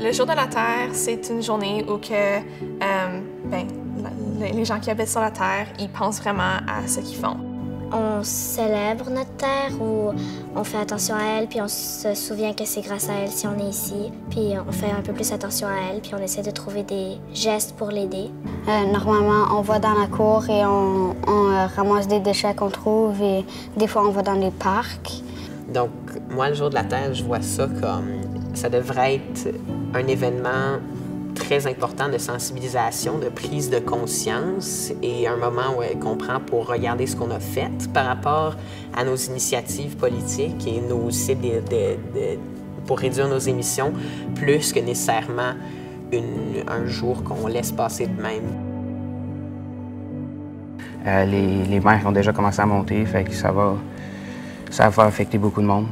Le jour de la Terre, c'est une journée où les gens qui habitent sur la Terre, ils pensent vraiment à ce qu'ils font. On célèbre notre Terre ou on fait attention à elle, puis on se souvient que c'est grâce à elle si on est ici. Puis on fait un peu plus attention à elle, puis on essaie de trouver des gestes pour l'aider. Normalement, on va dans la cour et on ramasse des déchets qu'on trouve et des fois, on va dans les parcs. Donc, moi, le jour de la Terre, je vois ça comme... Ça devrait être un événement très important de sensibilisation, de prise de conscience et un moment qu'on prend pour regarder ce qu'on a fait par rapport à nos initiatives politiques et nos cibles pour réduire nos émissions, plus que nécessairement un jour qu'on laisse passer de même. Les mers ont déjà commencé à monter, fait que ça va affecter beaucoup de monde.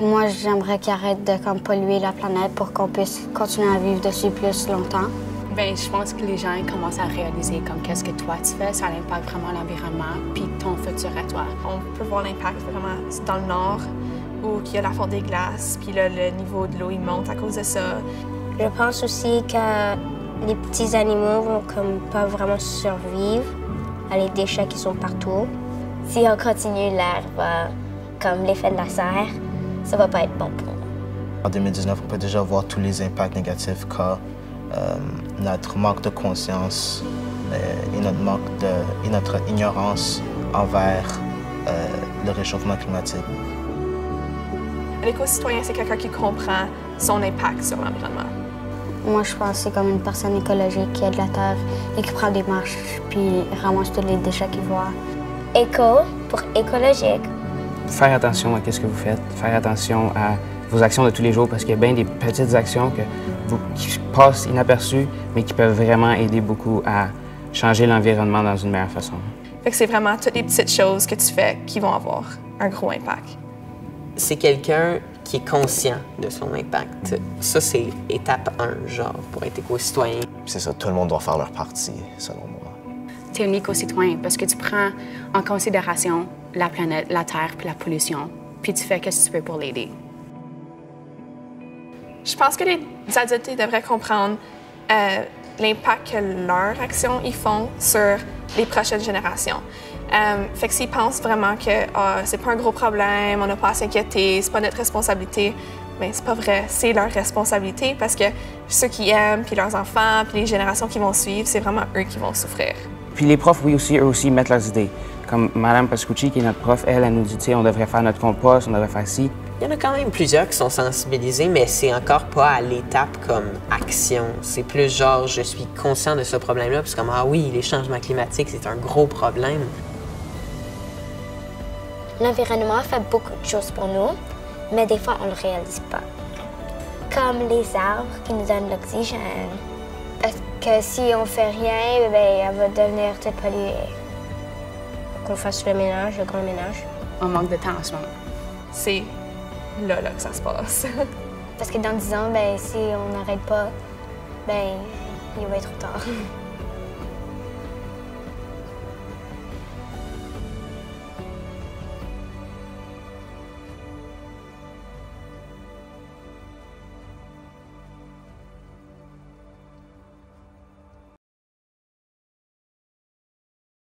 Moi, j'aimerais qu'ils arrêtent de polluer la planète pour qu'on puisse continuer à vivre dessus plus longtemps. Bien, je pense que les gens commencent à réaliser qu'est-ce que toi tu fais, ça impacte vraiment l'environnement puis ton futur à toi. On peut voir l'impact vraiment dans le nord où il y a la fonte des glaces, puis là, le niveau de l'eau il monte à cause de ça. Je pense aussi que les petits animaux vont pas vraiment survivre à les déchets qui sont partout. Si on continue l'air comme l'effet de la serre, ça va pas être bon pour nous. En 2019, on peut déjà voir tous les impacts négatifs qu'a notre manque de conscience et notre ignorance envers le réchauffement climatique. L'éco-citoyen, c'est quelqu'un qui comprend son impact sur l'environnement. Moi, je pense que c'est comme une personne écologique qui aide la Terre et qui prend des marches puis ramasse tous les déchets qu'il voit. Éco pour écologique. Faire attention à ce que vous faites, faire attention à vos actions de tous les jours parce qu'il y a bien des petites actions qui passent inaperçues, mais qui peuvent vraiment aider beaucoup à changer l'environnement dans une meilleure façon. Fait que c'est vraiment toutes les petites choses que tu fais qui vont avoir un gros impact. C'est quelqu'un qui est conscient de son impact. Ça, c'est étape 1, genre, pour être éco-citoyen. C'est ça, tout le monde doit faire leur partie, selon moi. Tu es un éco-citoyen parce que tu prends en considération la planète, la Terre puis la pollution, puis tu fais ce que tu peux pour l'aider. Je pense que les adultes ils devraient comprendre l'impact que leurs actions ils font sur les prochaines générations. Fait que s'ils pensent vraiment que c'est pas un gros problème, on n'a pas à s'inquiéter, c'est pas notre responsabilité, mais c'est pas vrai, c'est leur responsabilité parce que ceux qui aiment, puis leurs enfants, puis les générations qui vont suivre, c'est vraiment eux qui vont souffrir. Puis les profs, oui, eux aussi mettent leurs idées. Comme Mme Pascucci, qui est notre prof, elle nous dit, on devrait faire notre compost, on devrait faire ci. Il y en a quand même plusieurs qui sont sensibilisés, mais c'est encore pas à l'étape comme action. C'est plus genre, je suis conscient de ce problème-là, puis c'est comme, ah oui, les changements climatiques, c'est un gros problème. L'environnement fait beaucoup de choses pour nous, mais des fois, on ne le réalise pas. Comme les arbres qui nous donnent l'oxygène. Parce que si on fait rien, elle va devenir polluée. Qu'on fasse le ménage, le grand ménage. On manque de temps en ce moment. C'est là que ça se passe. Parce que dans 10 ans, si on n'arrête pas, il va être trop tard.